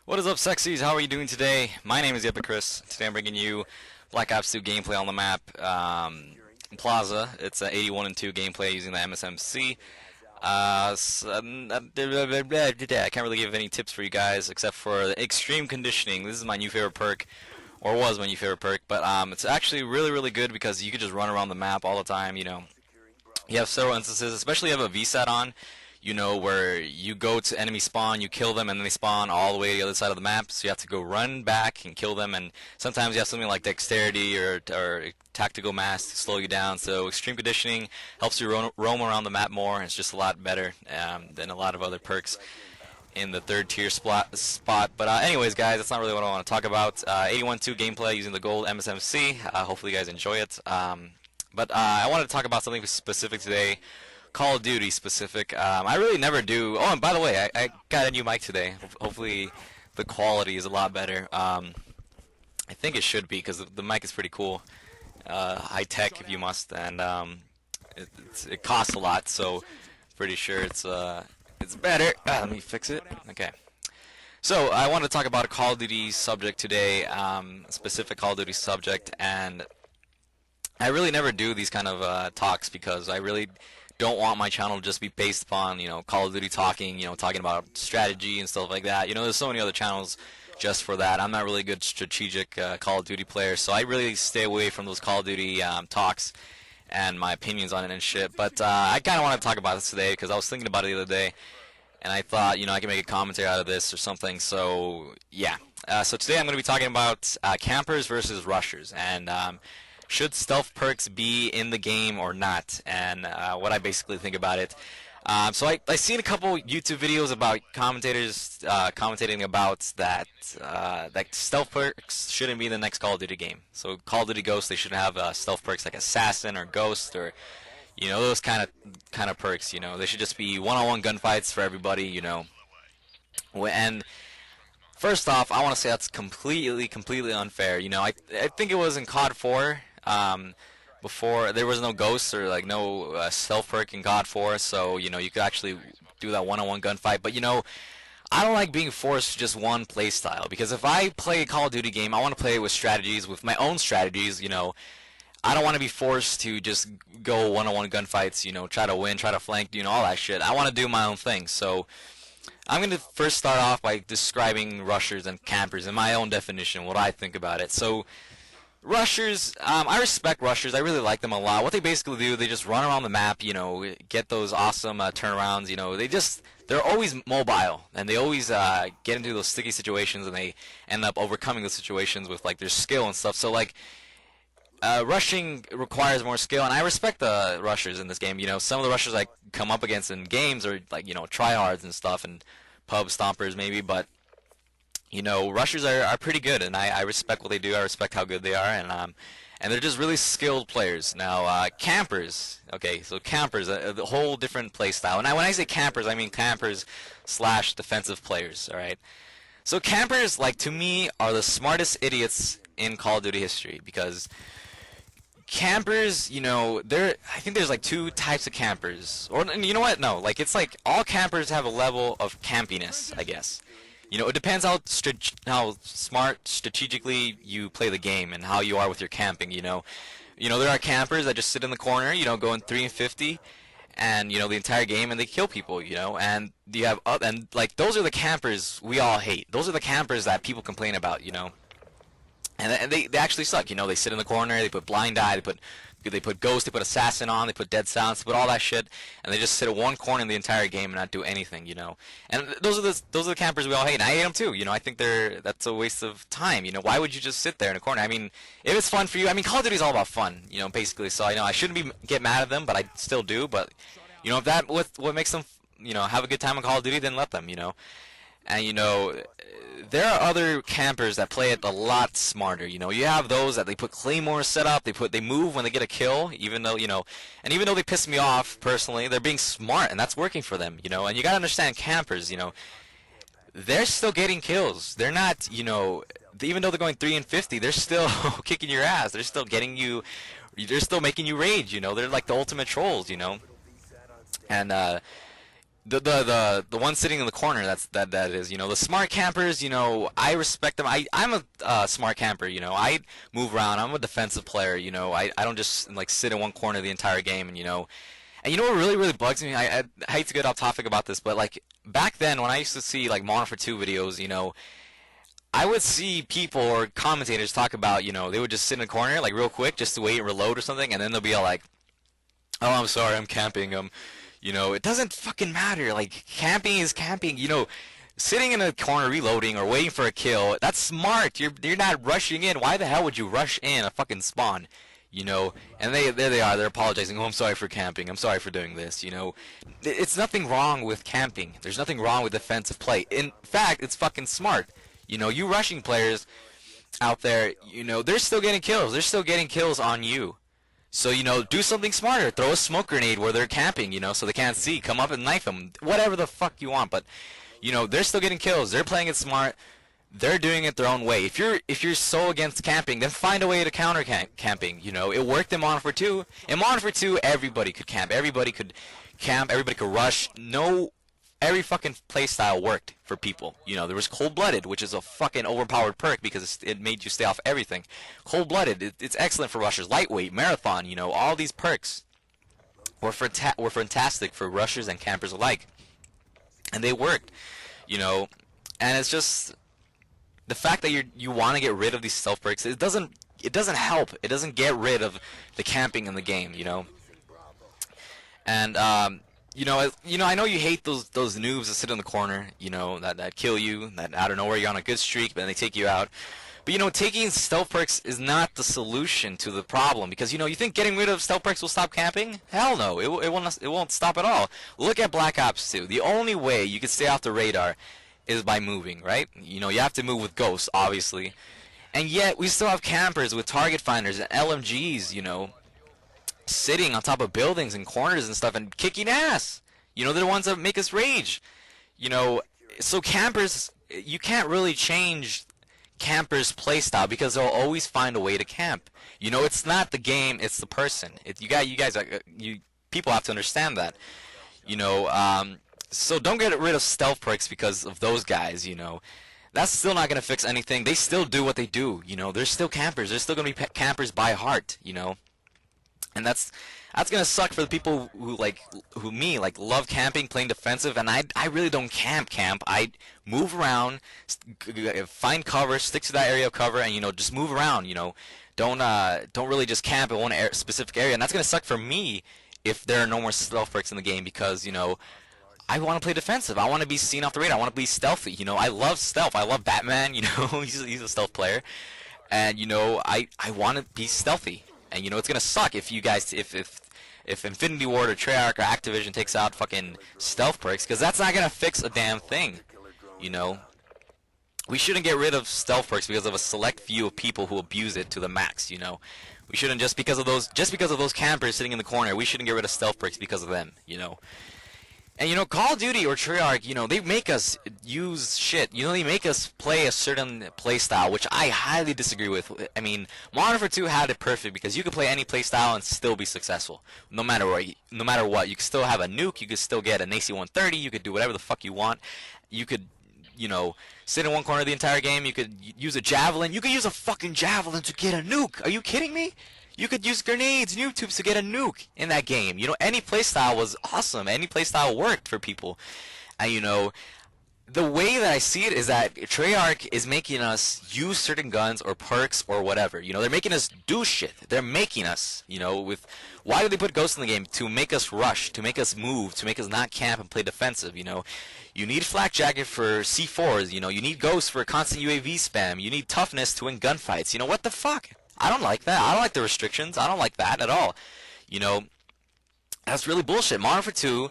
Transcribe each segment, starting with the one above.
What is up, sexies? How are you doing today? My name is Chris. Today I'm bringing you Black Ops 2 gameplay on the map, Plaza. It's an 81 and 2 gameplay using the MSMC. I can't really give any tips for you guys except for the extreme conditioning. This is my new favorite perk, or was my new favorite perk, but it's actually really good because you can just run around the map all the time. You have several instances, especially if you have a VSAT on, where you go to enemy spawn, you kill them, and then they spawn all the way to the other side of the map. So you have to go run back and kill them, and sometimes you have something like dexterity or tactical mass to slow you down. So extreme conditioning helps you roam around the map more. It's just a lot better than a lot of other perks in the third tier spot. But anyways, guys, that's not really what I want to talk about. 81-2 gameplay using the gold MSMC. Hopefully you guys enjoy it. But I wanted to talk about something specific today. Call of Duty specific. I really never do. Oh, and by the way, I got a new mic today. Hopefully the quality is a lot better. I think it should be because the mic is pretty cool. High tech if you must, and it costs a lot, so pretty sure it's better. Let me fix it. Okay. So I want to talk about a Call of Duty subject today, a specific Call of Duty subject, and I really never do these kind of talks because I really don't want my channel to just be based upon, Call of Duty talking, talking about strategy and stuff like that. There's so many other channels just for that. I'm not really a good strategic Call of Duty player, so I really stay away from those Call of Duty talks and my opinions on it and shit. But I kind of want to talk about this today because I was thinking about it the other day, and I thought, I can make a commentary out of this or something. So, yeah. So today I'm going to be talking about campers versus rushers, and should stealth perks be in the game or not, and what I basically think about it. So I seen a couple YouTube videos about commentators commentating about that stealth perks shouldn't be in the next Call of Duty game. So Call of Duty Ghost, they should have stealth perks like Assassin or Ghost or those kind of perks. They should just be one-on-one gunfights for everybody. And first off, I want to say that's completely unfair. I think it was in COD 4. Before there was no ghosts or like no stealth perk in COD 4, so you could actually do that one-on-one gunfight. But I don't like being forced to just one play style, because if I play a Call of Duty game, I want to play it with strategies, with my own strategies. I don't want to be forced to just go one-on-one gunfights. Try to win, try to flank, all that shit. I want to do my own thing. So I'm going to first start off by describing rushers and campers in my own definition, what I think about it. So rushers, I respect rushers. I really like them a lot. What they basically do, they just run around the map, get those awesome turnarounds. They're always mobile, and they always get into those sticky situations, and they end up overcoming those situations with like their skill and stuff. So like rushing requires more skill, and I respect the rushers in this game. Some of the rushers I come up against in games are like tryhards and stuff, and pub stompers maybe, but rushers are pretty good, and I respect what they do. I respect how good they are, and they're just really skilled players. Now, campers, okay, so campers, a whole different play style. And when I say campers, I mean campers / defensive players, all right? So campers, like, to me, are the smartest idiots in Call of Duty history, because campers, I think there's like two types of campers. Or, you know what? No, like, it's like all campers have a level of campiness, I guess. It depends how smart strategically you play the game and how you are with your camping. There are campers that just sit in the corner, going 3 and 50, and the entire game, and they kill people. And you have and like those are the campers we all hate. Those are the campers that people complain about. And they actually suck. They sit in the corner, they put blind eye, they put ghost, they put assassin on, they put dead silence, they put all that shit, and they just sit at one corner in the entire game and not do anything. And those are the campers we all hate. And I hate them too. I think that's a waste of time. Why would you just sit there in a corner? I mean, if it's fun for you, Call of Duty is all about fun. Basically. So I shouldn't get mad at them, but I still do. But if that what makes them have a good time in Call of Duty, then let them. And there are other campers that play it a lot smarter. You have those that they put claymores set up, they move when they get a kill, even though and even though they piss me off personally, they're being smart, and that's working for them. And you gotta understand campers. They're still getting kills. They're not, even though they're going 3 and 50, they're still kicking your ass. They're still getting you. They're still making you rage. They're like the ultimate trolls. And The one sitting in the corner, that is, the smart campers, I respect them. I'm a smart camper, I move around. I'm a defensive player, I don't just like sit in one corner the entire game, and you know what really bugs me? I hate to get off topic about this, but like back then when I used to see like Modern for 2 videos, I would see people or commentators talk about, they would just sit in a corner like real quick just to wait and reload or something, and then they'll be all like, "Oh, I'm sorry, I'm camping." It doesn't fucking matter. Like camping is camping. Sitting in a corner reloading or waiting for a kill, that's smart. You're not rushing in. Why the hell would you rush in a fucking spawn? And there they are. They're apologizing. "Oh, I'm sorry for camping. I'm sorry for doing this." It's nothing wrong with camping. There's nothing wrong with defensive play. In fact, it's fucking smart. You rushing players out there, they're still getting kills. They're still getting kills on you. So, do something smarter. Throw a smoke grenade where they're camping, so they can't see. Come up and knife them. Whatever the fuck you want. But, they're still getting kills. They're playing it smart. They're doing it their own way. If you're so against camping, then find a way to counter camping. It worked in Modern Warfare 2. In Modern Warfare 2, everybody could camp. Everybody could camp. Everybody could rush. Every fucking playstyle worked for people. There was Cold-Blooded, which is a fucking overpowered perk because it made you stay off everything. Cold-Blooded, it's excellent for rushers. Lightweight, Marathon, all these perks were fantastic for rushers and campers alike. And they worked, and it's just the fact that you want to get rid of these stealth perks. It doesn't help. It doesn't get rid of the camping in the game, And I know you hate those noobs that sit in the corner, that kill you, that out of nowhere you're on a good streak, but then they take you out. But taking stealth perks is not the solution to the problem, because you think getting rid of stealth perks will stop camping? Hell no, it won't stop at all. Look at Black Ops 2. The only way you can stay off the radar is by moving, right? You have to move with ghosts, obviously, and yet we still have campers with target finders and LMGs, sitting on top of buildings and corners and stuff and kicking ass. They're the ones that make us rage. So campers, you can't really change campers' playstyle because they'll always find a way to camp. It's not the game, it's the person. People have to understand that. So don't get rid of stealth perks because of those guys, That's still not going to fix anything. They still do what they do, They're still campers. They're still going to be campers by heart, And that's gonna suck for the people who love camping, playing defensive, and I really don't camp. I move around, find cover, stick to that area of cover, and just move around. Don't really just camp in one specific area, and that's gonna suck for me if there are no more stealth perks in the game because I want to play defensive. I want to be seen off the radar. I want to be stealthy. I love stealth. I love Batman. He's a stealth player, and I want to be stealthy. And it's gonna suck if you guys, if Infinity Ward or Treyarch or Activision takes out fucking stealth perks, because that's not gonna fix a damn thing. We shouldn't get rid of stealth perks because of a select few of people who abuse it to the max. We shouldn't just because of those campers sitting in the corner. We shouldn't get rid of stealth perks because of them. And Call of Duty or Treyarch, they make us use shit. They make us play a certain play style, which I highly disagree with. I mean, Modern Warfare 2 had it perfect because you could play any play style and still be successful, no matter what. You could still have a nuke. You could still get an AC-130. You could do whatever the fuck you want. You could, sit in one corner the entire game. You could use a javelin. You could use a fucking javelin to get a nuke. Are you kidding me? You could use grenades and U-tubes to get a nuke in that game. Any playstyle was awesome. Any playstyle worked for people. And, the way that I see it is that Treyarch is making us use certain guns or perks or whatever. They're making us do shit. They're making us, why do they put ghosts in the game? To make us rush, to make us move, to make us not camp and play defensive, You need flak jacket for C4s, You need ghosts for constant UAV spam. You need toughness to win gunfights. What the fuck? I don't like that. I don't like the restrictions. I don't like that at all. That's really bullshit. Modern Warfare 2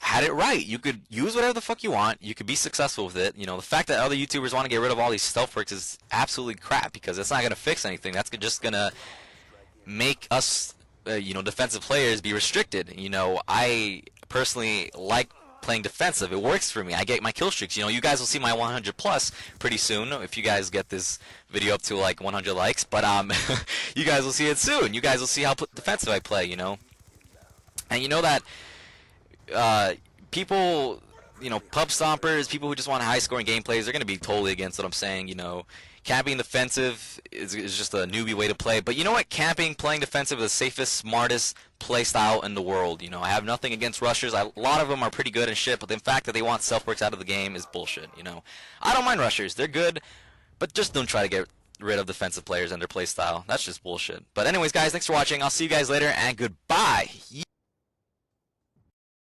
had it right. You could use whatever the fuck you want. You could be successful with it. The fact that other YouTubers want to get rid of all these stealth perks is absolutely crap because it's not going to fix anything. That's just going to make us, defensive players be restricted. I personally like playing defensive. It works for me. I get my kill streaks. You guys will see my 100 plus pretty soon if you guys get this video up to like 100 likes. But you guys will see it soon. You guys will see how defensive I play. And that people, pub stompers, people who just want high-scoring gameplays, they're going to be totally against what I'm saying. Camping defensive is just a newbie way to play. But you know what? Camping, playing defensive is the safest, smartest play style in the world. I have nothing against rushers. A lot of them are pretty good and shit, but the fact that they want self-works out of the game is bullshit. I don't mind rushers. They're good, but just don't try to get rid of defensive players and their play style. That's just bullshit. But anyways, guys, thanks for watching. I'll see you guys later, and goodbye.